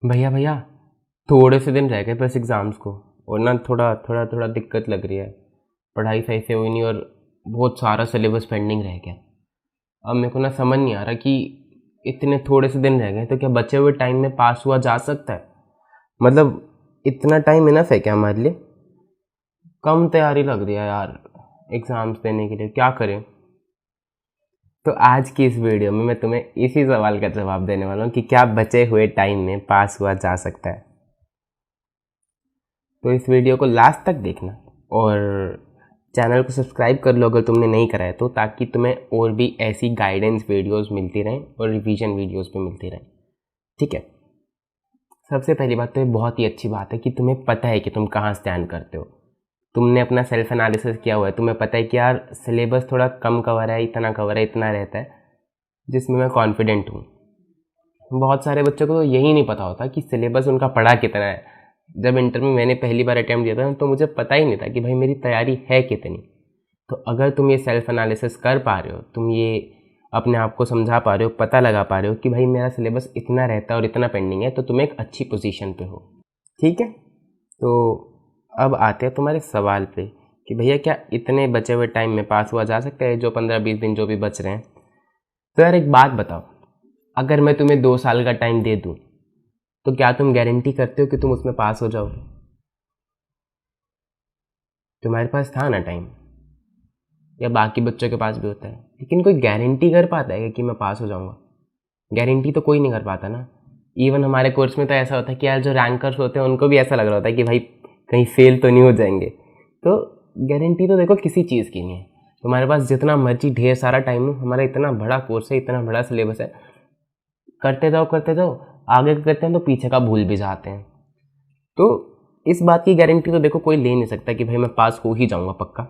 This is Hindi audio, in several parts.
भैया भैया, थोड़े से दिन रह गए बस एग्ज़ाम्स को। और ना थोड़ा दिक्कत लग रही है। पढ़ाई सही से हुई नहीं और बहुत सारा सिलेबस पेंडिंग रह गया। अब मेरे को ना समझ नहीं आ रहा कि इतने थोड़े से दिन रह गए तो क्या बचे हुए टाइम में पास हुआ जा सकता है? मतलब इतना टाइम इनफ है क्या हमारे लिए? कम तैयारी लग रही है यार एग्ज़ाम्स देने के लिए, क्या करें? तो आज की इस वीडियो में मैं तुम्हें इसी सवाल का जवाब देने वाला हूँ कि क्या बचे हुए टाइम में पास हुआ जा सकता है। तो इस वीडियो को लास्ट तक देखना और चैनल को सब्सक्राइब कर लो अगर तुमने नहीं करा है तो, ताकि तुम्हें और भी ऐसी गाइडेंस वीडियोस मिलती रहें और रिवीजन वीडियोस भी मिलती रहें। ठीक है, सबसे पहली बात तो ये बहुत ही अच्छी बात है कि तुम्हें पता है कि तुम कहाँ स्टैंड करते हो। तुमने अपना सेल्फ एनालिसिस किया हुआ है, तुम्हें पता है कि यार सिलेबस थोड़ा कम कवर है, इतना कवर है, इतना रहता है, जिसमें मैं कॉन्फिडेंट हूँ। बहुत सारे बच्चों को तो यही नहीं पता होता कि सिलेबस उनका पढ़ा कितना है। जब इंटर में मैंने पहली बार अटैम्प्ट दिया था तो मुझे पता ही नहीं था कि भाई मेरी तैयारी है कितनी। तो अगर तुम ये सेल्फ एनालिसिस कर पा रहे हो, तुम ये अपने आप को समझा पा रहे हो, पता लगा पा रहे हो कि भाई मेरा सिलेबस इतना रहता है और इतना पेंडिंग है, तो तुम एक अच्छी पोजीशन पे हो। ठीक है, तो अब आते हैं तुम्हारे सवाल पे कि भैया क्या इतने बचे हुए टाइम में पास हुआ जा सकता है, जो 15-20 दिन जो भी बच रहे हैं? तो यार एक बात बताओ, अगर मैं तुम्हें 2 साल का टाइम दे दूँ तो क्या तुम गारंटी करते हो कि तुम उसमें पास हो जाओगे? तुम्हारे पास था ना टाइम, या बाकी बच्चों के पास भी होता है, लेकिन कोई गारंटी कर पाता है कि मैं पास हो जाऊंगा? गारंटी तो कोई नहीं कर पाता ना। इवन हमारे कोर्स में तो ऐसा होता है कि यार जो रैंकर्स होते हैं उनको भी ऐसा लग रहा होता है कि भाई कहीं फेल तो नहीं हो जाएंगे। तो गारंटी तो देखो किसी चीज़ की नहीं है। तुम्हारे पास जितना मर्जी ढेर सारा टाइम हो, हमारा इतना बड़ा कोर्स है, इतना बड़ा सिलेबस है, करते जाओ, आगे करते हैं तो पीछे का भूल भी जाते हैं। तो इस बात की गारंटी तो देखो कोई ले नहीं सकता कि भाई मैं पास हो ही जाऊंगा पक्का।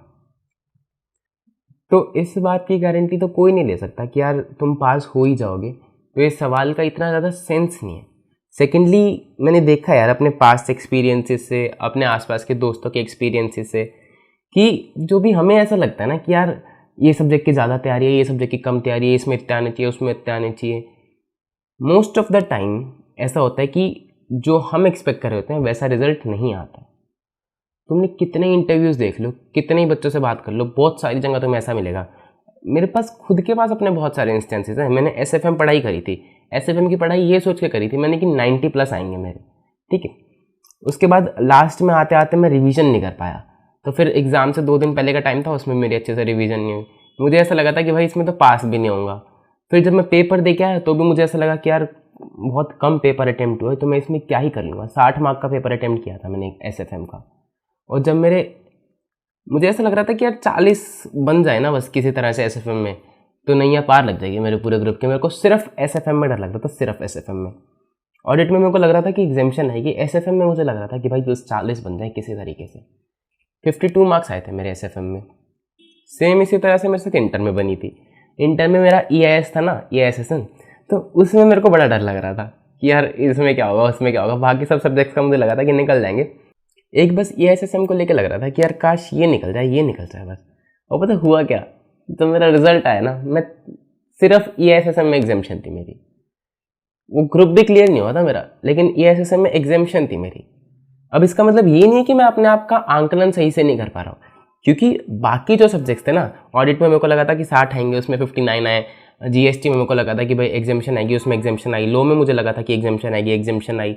तो इस बात की गारंटी तो कोई नहीं ले सकता कि यार तुम पास हो ही जाओगे। तो इस सवाल का इतना ज़्यादा सेंस नहीं है। सेकेंडली, मैंने देखा यार अपने पास्ट एक्सपीरियंसेस से, अपने आसपास के दोस्तों के एक्सपीरियंसेस से, कि जो भी हमें ऐसा लगता है ना कि यार ये सब्जेक्ट की ज़्यादा तैयारी है, ये सब्जेक्ट की कम तैयारी है, इसमें इतने आने चाहिए, उसमें इतने आने चाहिए, मोस्ट ऑफ द टाइम ऐसा होता है कि जो हम एक्सपेक्ट कर रहे होते हैं वैसा रिजल्ट नहीं आता। तुमने कितने इंटरव्यूज़ देख लो, कितने ही बच्चों से बात कर लो, बहुत सारी जगह तुम्हें ऐसा मिलेगा। मेरे पास खुद के पास अपने बहुत सारे इंस्टेंसेस हैं। मैंने एसएफएम पढ़ाई करी थी, एसएफएम की पढ़ाई ये सोच के करी थी मैंने कि 90+ आएंगे मेरे। ठीक है, उसके बाद लास्ट में आते आते मैं रिवीजन नहीं कर पाया, तो फिर एग्ज़ाम से 2 दिन पहले का टाइम था, उसमें मेरी अच्छे से रिवीजन नहीं हुई। मुझे ऐसा लगा था कि भाई इसमें तो पास भी नहीं होऊंगा। फिर जब मैं पेपर दे के आया तो भी मुझे ऐसा लगा कि यार बहुत कम पेपर अटैम्प्ट हुआ है, तो मैं इसमें क्या ही कर लूँगा। 60 मार्क का पेपर अटैम्प्ट किया था मैंने एसएफएम का, और जब मुझे ऐसा लग रहा था कि यार 40 बन जाए ना बस किसी तरह से एसएफएम में, तो नैया पार लग जाएगी मेरे पूरे ग्रुप के। मेरे को सिर्फ एसएफएम में डर लग रहा था, सिर्फ एसएफएम में। ऑडिट में मेरे को लग रहा था कि एग्जामिशन है, कि एसएफएम में मुझे लग रहा था कि भाई बस 40 बन जाए किसी तरीके से। 52 मार्क्स आए थे मेरे एसएफएम में। सेम इसी तरह से मेरे साथ इंटर में बनी थी। इंटर में मेरा ईआईएस था ना, ईआईएस सेशन, तो उसमें मेरे को बड़ा डर लग रहा था कि यार इसमें क्या होगा, उसमें क्या होगा। बाकी सब सब्जेक्ट्स का मुझे लगा था कि निकल जाएंगे, एक बस ईआईएसएम को लेकर लग रहा था कि यार काश ये निकल जाए, ये निकल जाए बस। और पता हुआ क्या, तो मेरा रिजल्ट आया ना, मैं सिर्फ ईआईएसएम में एग्जामिशन थी मेरी। वो ग्रुप भी क्लियर नहीं हुआ था मेरा, लेकिन ईआईएसएम में एग्जामिशन थी मेरी। अब इसका मतलब ये नहीं है कि मैं अपने आप का आंकलन सही से नहीं कर पा रहा हूँ, क्योंकि बाकी जो सब्जेक्ट्स थे ना, ऑडिट में मेरे को लगा था कि 60 आएंगे, उसमें 59 आए। जीएसटी में मेरे को लगा था कि भाई एग्जामिशन आएगी, उसमें एग्जामिशन आई। लॉ में मुझे लगा था कि एग्जामिशन आएगी, एग्जामिशन आई।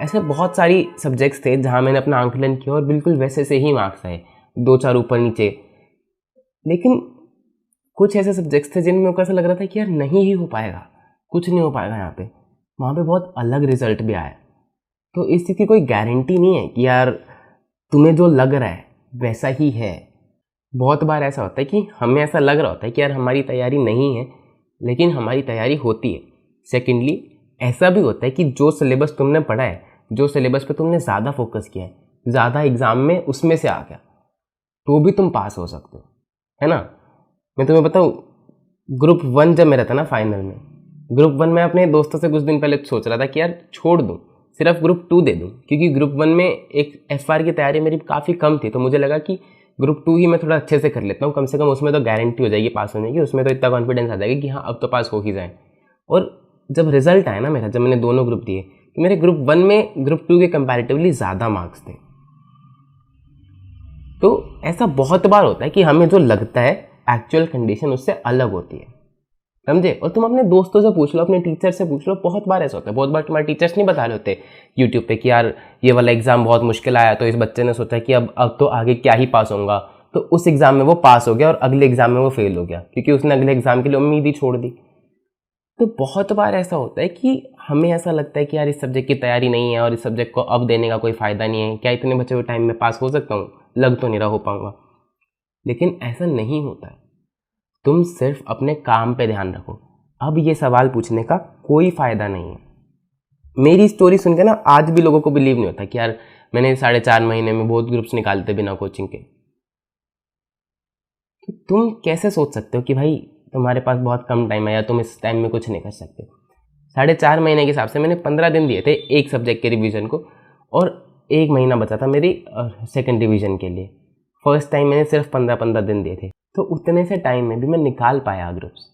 ऐसे बहुत सारी सब्जेक्ट्स थे जहाँ मैंने अपना आंकलन किया और बिल्कुल वैसे से ही मार्क्स आए, 2-4 ऊपर नीचे। लेकिन कुछ ऐसे सब्जेक्ट्स थे जिनमें मेरे को ऐसा लग रहा था कि यार नहीं ही हो पाएगा, कुछ नहीं हो पाएगा यहाँ पे। वहाँ पे बहुत अलग रिजल्ट भी आया। तो इस चीज़ की कोई गारंटी नहीं है कि यार तुम्हें जो लग रहा है वैसा ही है। बहुत बार ऐसा होता है कि हमें ऐसा लग रहा होता है कि यार हमारी तैयारी नहीं है, लेकिन हमारी तैयारी होती है। सेकेंडली, ऐसा भी होता है कि जो सिलेबस तुमने पढ़ा है, जो सिलेबस पे तुमने ज़्यादा फोकस किया है, ज़्यादा एग्ज़ाम में उसमें से आ गया, तो भी तुम पास हो सकते हो, है ना। मैं तुम्हें बताऊँ, ग्रुप 1 जब मेरा था ना फाइनल में, ग्रुप 1 में अपने दोस्तों से कुछ दिन पहले सोच रहा था कि यार छोड़ दूँ, सिर्फ ग्रुप 2 दे दूँ, क्योंकि ग्रुप 1 में एक एफआर की तैयारी मेरी काफ़ी कम थी। तो मुझे लगा कि ग्रुप 2 ही मैं थोड़ा अच्छे से कर लेता हूँ, कम से कम उसमें तो गारंटी हो जाएगी पास होने की, उसमें तो इतना कॉन्फिडेंस आ जाएगा कि हाँ अब तो पास हो ही जाए। और जब रिजल्ट आया ना मेरा, जब मैंने दोनों ग्रुप दिए, कि मेरे ग्रुप 1 में ग्रुप 2 के कंपैरेटिवली ज़्यादा मार्क्स थे। तो ऐसा बहुत बार होता है कि हमें जो लगता है एक्चुअल कंडीशन उससे अलग होती है, समझे। और तुम अपने दोस्तों से पूछ लो, अपने टीचर से पूछ लो, बहुत बार ऐसा होता है। बहुत बार तुम्हारे टीचर्स नहीं बता रहे होते यूट्यूब पे कि यार ये वाला एग्जाम बहुत मुश्किल आया, तो इस बच्चे ने सोचा कि अब तो आगे क्या ही पास होगा, तो उस एग्जाम में वो पास हो गया और अगले एग्जाम में वो फेल हो गया, क्योंकि उसने अगले एग्जाम के लिए उम्मीद ही छोड़ दी। तो बहुत बार ऐसा होता है कि हमें ऐसा लगता है कि यार इस सब्जेक्ट की तैयारी नहीं है और इस सब्जेक्ट को अब देने का कोई फ़ायदा नहीं है, क्या इतने बचे हुए टाइम में पास हो सकता हूँ, लग तो नहीं रहा हो पाऊंगा। लेकिन ऐसा नहीं होता है। तुम सिर्फ अपने काम पे ध्यान रखो। अब ये सवाल पूछने का कोई फ़ायदा नहीं है। मेरी स्टोरी सुन के ना आज भी लोगों को बिलीव नहीं होता कि यार मैंने 4.5 महीने में बहुत ग्रुप्स निकाले थे बिना कोचिंग के। तो तुम कैसे सोच सकते हो कि भाई तुम्हारे पास बहुत कम टाइम है या तुम इस टाइम में कुछ नहीं कर सकते। 4.5 महीने के हिसाब से मैंने 15 दिन दिए थे एक सब्जेक्ट के रिवीजन को, और 1 महीना बचा था मेरी सेकंड डिवीजन के लिए। फर्स्ट टाइम मैंने सिर्फ 15-15 दिन दिए थे, तो उतने से टाइम में भी मैं निकाल पाया ग्रुप्स।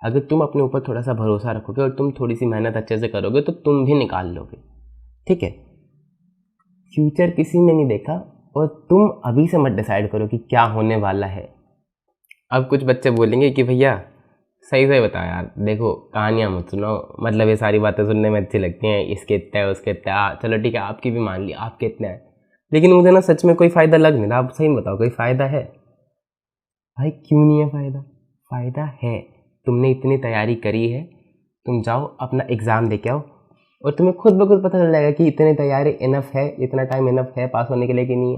अगर तुम अपने ऊपर थोड़ा सा भरोसा रखोगे और तुम थोड़ी सी मेहनत अच्छे से करोगे तो तुम भी निकाल लोगे, ठीक है। फ्यूचर किसी ने नहीं देखा, और तुम अभी से मत डिसाइड करो कि क्या होने वाला है। अब कुछ बच्चे बोलेंगे कि भैया सही से बताओ यार, देखो कहानियाँ मत सुनाओ, मतलब ये सारी बातें सुनने में अच्छी लगती हैं, इसके इतना है उसके इतना, चलो ठीक है आपकी भी मान ली आपके इतना है, लेकिन मुझे ना सच में कोई फ़ायदा लग नहीं रहा। आप सही बताओ कोई फ़ायदा है? भाई क्यों नहीं है फ़ायदा? फ़ायदा है। तुमने इतनी तैयारी करी है, तुम जाओ अपना एग्ज़ाम दे के आओ और तुम्हें खुद ब खुद पता चल जाएगा कि इतनी तैयारी इनफ है, इतना टाइम इनफ है पास होने के लिए कि नहीं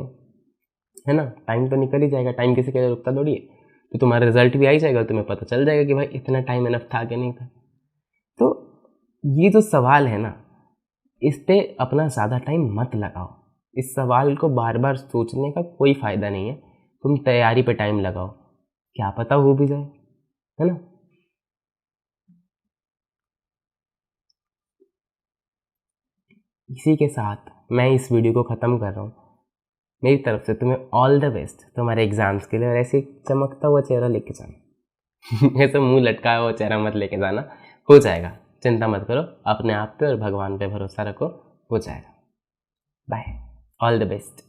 है ना। टाइम तो निकल ही जाएगा, टाइम किसी के लिए रुकता थोड़ी है। तो तुम्हारा रिजल्ट भी आ ही जाएगा, तुम्हें पता चल जाएगा कि भाई इतना टाइम इनफ था कि नहीं था। तो ये जो सवाल है ना, इस पर अपना ज़्यादा टाइम मत लगाओ। इस सवाल को बार बार सोचने का कोई फ़ायदा नहीं है। तुम तैयारी पे टाइम लगाओ, क्या पता हो भी जाए, है ना। इसी के साथ मैं इस वीडियो को ख़त्म कर रहा हूँ। मेरी तरफ से तुम्हें ऑल द बेस्ट तुम्हारे एग्ज़ाम्स के लिए, और ऐसे चमकता हुआ चेहरा लेके जाना। ऐसे मुंह लटका हुआ चेहरा मत लेके जाना, हो जाएगा, चिंता मत करो, अपने आप पे और भगवान पे भरोसा रखो, हो जाएगा। Bye, all the best.